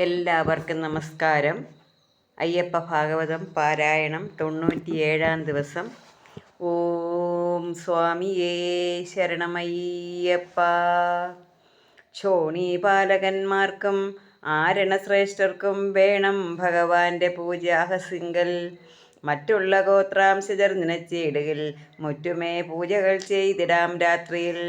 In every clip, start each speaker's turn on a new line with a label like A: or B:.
A: എല്ലാവർക്കും നമസ്കാരം. അയ്യപ്പ ഭാഗവതം പാരായണം 97-ാം ദിവസം. ഓം സ്വാമിയേ ശരണമയ്യപ്പ. ക്ഷോണീപാലകന്മാർക്കും ആരണശ്രേഷ്ഠർക്കും വേണം ഭഗവാന്റെ പൂജാഹസിങ്കൽ. മറ്റുള്ള ഗോത്രാംശജർ നനച്ചിടുകിൽ മുറ്റുമേ പൂജകൾ ചെയ്തിടാം രാത്രിയിൽ.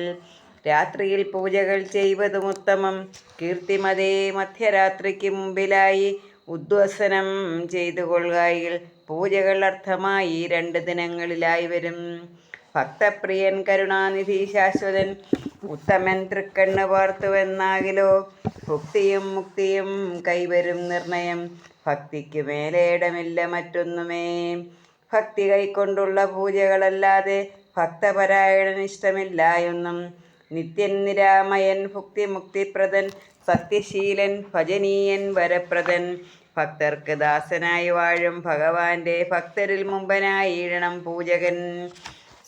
A: രാത്രിയിൽ പൂജകൾ ചെയ്വതുമുത്തമം. കീർത്തിമതേ മധ്യരാത്രിക്ക് മുമ്പിലായി ഉദ്വസനം ചെയ്തു കൊള്ളുകയിൽ പൂജകൾ അർത്ഥമായി 2 ദിനങ്ങളിലായി വരും. ഭക്തപ്രിയൻ കരുണാനിധി ശാശ്വതൻ ഉത്തമൻ തൃക്കണ്ണ് പാർത്തുവെന്നാകിലോ ഭുക്തിയും മുക്തിയും കൈവരും നിർണയം. ഭക്തിക്കു മേലേടമില്ല മറ്റൊന്നുമേ. ഭക്തി കൈക്കൊണ്ടുള്ള പൂജകളല്ലാതെ ഭക്തപരായണൻ ഇഷ്ടമില്ലായൊന്നും. നിത്യൻ നിരാമയൻ ഭുക്തിമുക്തിപ്രദൻ സത്യശീലൻ ഭജനീയൻ വരപ്രദൻ. ഭക്തർക്ക് ദാസനായി വാഴും ഭഗവാന്റെ ഭക്തരിൽ മുമ്പനായിടണം പൂജകൻ.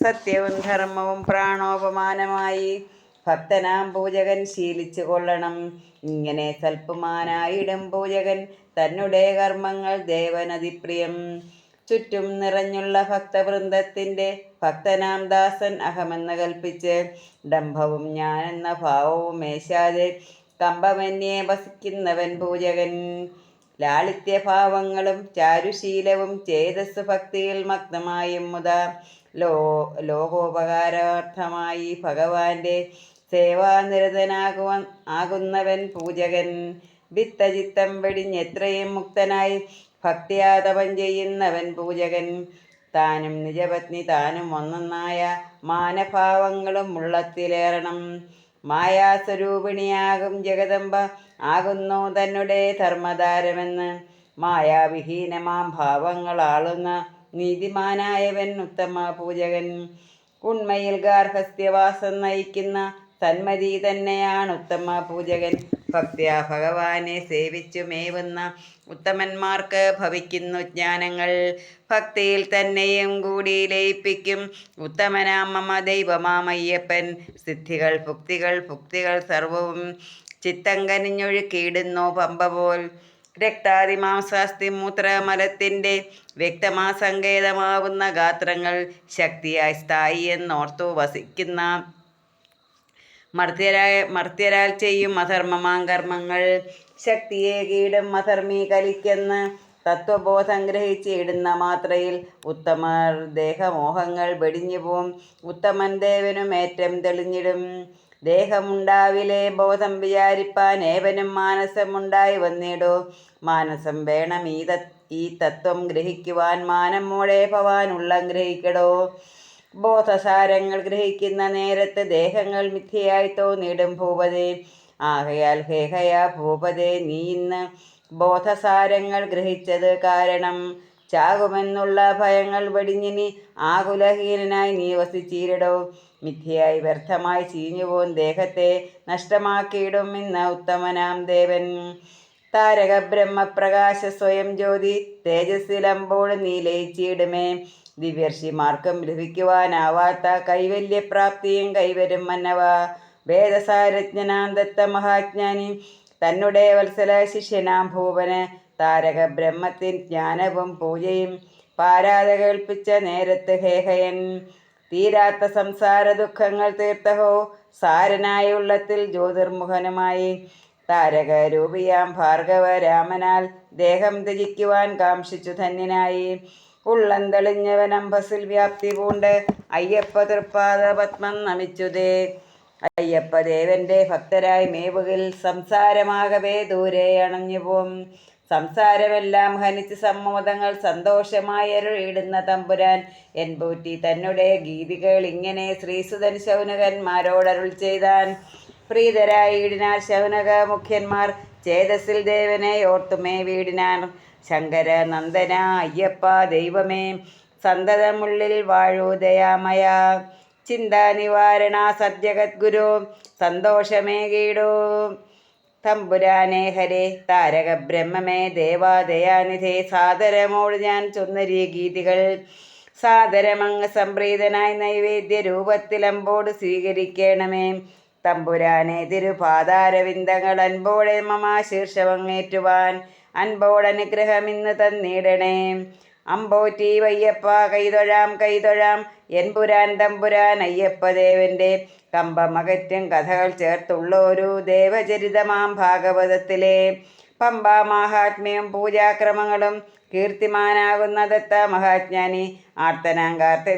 A: സത്യവും ധർമ്മവും പ്രാണോപമാനമായി ഭക്തനാം പൂജകൻ ശീലിച്ചു കൊള്ളണം. ഇങ്ങനെ സൽപ്പമാനായിടും പൂജകൻ തന്നെ കർമ്മങ്ങൾ ദേവനതിപ്രിയം. ചുറ്റും നിറഞ്ഞുള്ള ഭക്തവൃന്ദത്തിൻ്റെ ഭക്തനാം ദാസൻ അഹമെന്ന് കൽപ്പിച്ച് ഡംഭവും ഞാനെന്ന ഭാവവും മേശാതെ കമ്പമന്യേ വസിക്കുന്നവൻ പൂജകൻ. ലാളിത്യഭാവങ്ങളും ചാരുശീലവും ചേതസ് ഭക്തിയിൽ മഗ്നമായും മുതാ ലോകോപകാരാർത്ഥമായി ഭഗവാന്റെ സേവാനിരതനാകുന്നവൻ പൂജകൻ. വിത്തചിത്തം വെടിഞ്ഞെത്രയും മുക്തനായി ഭക്തിയാതപം ചെയ്യുന്നവൻ പൂജകൻ. താനും നിജപത്നി താനും ഒന്നൊന്നായ മാനഭാവങ്ങളും ഉള്ളത്തിലേറണം. മായാസ്വരൂപിണിയാകും ജഗദംബ ആകുന്നു തന്നെ ധർമ്മധാരമെന്ന്. മായാവിഹീനമാം ഭാവങ്ങൾ ആളുന്ന നീതിമാനായവൻ ഉത്തമ പൂജകൻ. ഉണ്മയിൽ ഗാർഹസ്ഥ്യവാസം നയിക്കുന്ന സന്മതി തന്നെയാണ് ഉത്തമ പൂജകൻ. ഭക്ത്യാ ഭഗവാനെ സേവിച്ചു മേവുന്ന ഉത്തമന്മാർക്ക് ഭവിക്കുന്നു ജ്ഞാനങ്ങൾ. ഭക്തിയിൽ തന്നെയും കൂടി ലയിപ്പിക്കും ഉത്തമനാം മമ ദൈവമാമയ്യപ്പൻ. സിദ്ധികൾ ഭുക്തികൾ സർവവും ചിത്തം കനിഞ്ഞൊഴുക്കിയിടുന്നു പമ്പ പോൽ. രക്താതിമാംസാസ്തി മൂത്രമലത്തിൻ്റെ വ്യക്തമാ സങ്കേതമാവുന്ന ഗാത്രങ്ങൾ ശക്തിയായി സ്ഥായി എന്നോർത്തു വസിക്കുന്ന മർത്യരാൽ ചെയ്യും അധർമ്മമാം കർമ്മങ്ങൾ. ശക്തിയെ കീടും അധർമ്മി കലിക്കെന്ന് തത്വബോധം ഗ്രഹിച്ചിടുന്ന മാത്രയിൽ ഉത്തമർ ദേഹമോഹങ്ങൾ വെടിഞ്ഞു പോം. ഉത്തമൻ ദേവനും ഏറ്റം തെളിഞ്ഞിടും. ദേഹമുണ്ടാവിലെ ബോധം വിചാരിപ്പാൻ ഏവനും മാനസമുണ്ടായി വന്നിടോ. മാനസം വേണം ഈ തത്വം ഗ്രഹിക്കുവാൻ. മാനം മോടെ ഭവാൻ ഉള്ളം ഗ്രഹിക്കടോ. ബോധസാരങ്ങൾ ഗ്രഹിക്കുന്ന നേരത്ത് ദേഹങ്ങൾ മിഥ്യയായി തോന്നിടും ഭൂപതേ. ആകയാൽ ഹേഹയാ ഭൂപതേ, നീ ഇന്ന് ബോധസാരങ്ങൾ ഗ്രഹിച്ചത് കാരണം. ചാകുമെന്നുള്ള ഭയങ്ങൾ വെടിഞ്ഞിനി ആകുലഹീനനായി നീ വസിച്ചീരിടോ. മിഥ്യയായി വ്യർത്ഥമായി ചീഞ്ഞുപോൻ ദേഹത്തെ നഷ്ടമാക്കിയിടും ഇന്ന് ഉത്തമനാം ദേവൻ. താരക ബ്രഹ്മപ്രകാശ സ്വയം ജ്യോതി തേജസ്സിലമ്പോൾ നീ ലയിച്ചിടുമേ. ദിവ്യർഷിമാർക്കും ലഭിക്കുവാനാവാത്ത കൈവല്യപ്രാപ്തിയും കൈവരും മന്നവ. വേദസാരജ്ഞനാം ദത്ത മഹാജ്ഞാനി തന്നെ വത്സല ശിഷ്യനാം ഭൂപന് താരക ബ്രഹ്മത്തിൻ ജ്ഞാനവും പൂജയും പാരാതെ കേൾപ്പിച്ച നേരത്ത് ഹേഹയൻ. തീരാത്ത സംസാര ദുഃഖങ്ങൾ തീർത്തഹോ സാരനായുള്ളത്തിൽ ജ്യോതിർമുഖനുമായി. താരകരൂപിയാം ഭാർഗവ രാമനാൽ ദേഹം ത്യജിക്കുവാൻ കാംക്ഷിച്ചു ധന്യനായി. ഉള്ളം തെളിഞ്ഞവൻ അംബസിൽ വ്യാപ്തി പൂണ്ട് അയ്യപ്പ തൃപ്പാദ പത്മം നമിച്ചുതേ. അയ്യപ്പ ദേവന്റെ ഭക്തരായി മേവുകിൽ സംസാരമാകവേ ദൂരെ അണഞ്ഞുപോം. സംസാരമെല്ലാം ഹനിച്ച് സമ്മോദങ്ങൾ സന്തോഷമായി അരുളിയിടുന്ന തമ്പുരാൻ എൻപൂറ്റി തന്നെ ഗീതികൾ ഇങ്ങനെ ശ്രീസുതൻ ശൗനകന്മാരോടരുൾ ചെയ്താൻ. പ്രീതരായിടിനാർ ശൗനക മുഖ്യന്മാർ ചേതസിൽ ദേവനെ ഓർത്തുമേ വീടിനാർ. ശങ്കര നന്ദന അയ്യപ്പ ദൈവമേ, സന്തതമുള്ളിൽ വാഴൂ ദയാമയ. ചിന്താനിവാരണ സദ്ജഗദ്ഗുരു സന്തോഷമേകീടൂ. തമ്പുരാനേ ഹരേ താരക ബ്രഹ്മമേ ദേവാദയാനിധേ, സാദരമോട് ഞാൻ ചൊന്നരീ ഗീതികൾ. സാദരമങ്ങ് സംപ്രീതനായി നൈവേദ്യ രൂപത്തിലമ്പോട് സ്വീകരിക്കണമേ. തമ്പുരാനെ തിരുപാദാരവിന്ദങ്ങൾ അൻപോടെ മമ ശീർഷവങ്ങേറ്റുവാൻ അൻപോടനുഗ്രഹം ഇന്ന് തന്നിടണേ. അമ്പോറ്റി വയ്യപ്പ കൈതൊഴാം കൈതൊഴാം എൻപുരാൻ തമ്പുരാൻ അയ്യപ്പദേവന്റെ കമ്പമകറ്റും കഥകൾ ചേർത്തുള്ളൊരു ദേവചരിതമാം ഭാഗവതത്തിലെ പമ്പാ മാഹാത്മ്യവും പൂജാക്രമങ്ങളും കീർത്തിമാനാകുന്ന ദത്ത മഹാജ്ഞാനി ആർത്തനാങ്കാർത്ത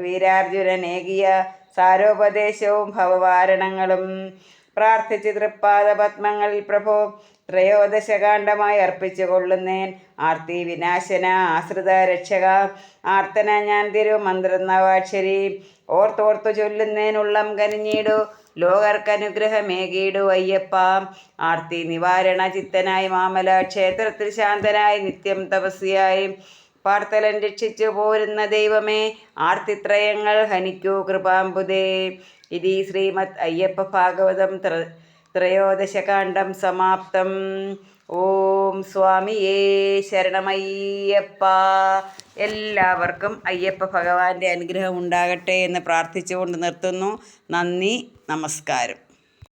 A: വീരാർജുനനേകിയ സാരോപദേശവും ഭവവാരണങ്ങളും പ്രാർത്ഥിച്ച് തൃപ്പാദ പത്മങ്ങളിൽ പ്രഭോ ത്രയോദശകാണ്ഡമായി അർപ്പിച്ചു കൊള്ളുന്നേൻ. ആർത്തി വിനാശന ആശ്രിത രക്ഷക ആർത്തന ഞാൻ തിരുമന്ത്രം നവാക്ഷരി ഓർത്തോർത്തു ചൊല്ലുന്നേൻ ഉള്ളം കനിഞ്ഞിടു ലോകർക്കനുഗ്രഹമേകീടു അയ്യപ്പ. ആർത്തി നിവാരണ ചിത്തനായി മാമല ക്ഷേത്രത്തിൽ ശാന്തനായി നിത്യം തപസ്യായി പാർത്തലൻ രക്ഷിച്ചു പോരുന്ന ദൈവമേ ആർത്തിത്രയങ്ങൾ ഹനിക്കൂ കൃപാംബുദേ. ഇതി ശ്രീമദ് അയ്യപ്പ ഭാഗവതം ത്രയോദശകാണ്ഡം സമാപ്തം. ഓം സ്വാമിയേ ശരണമയ്യപ്പ. എല്ലാവർക്കും അയ്യപ്പ ഭഗവാന്റെ അനുഗ്രഹം ഉണ്ടാകട്ടെ എന്ന് പ്രാർത്ഥിച്ചുകൊണ്ട് നിർത്തുന്നു. നന്ദി, നമസ്കാരം.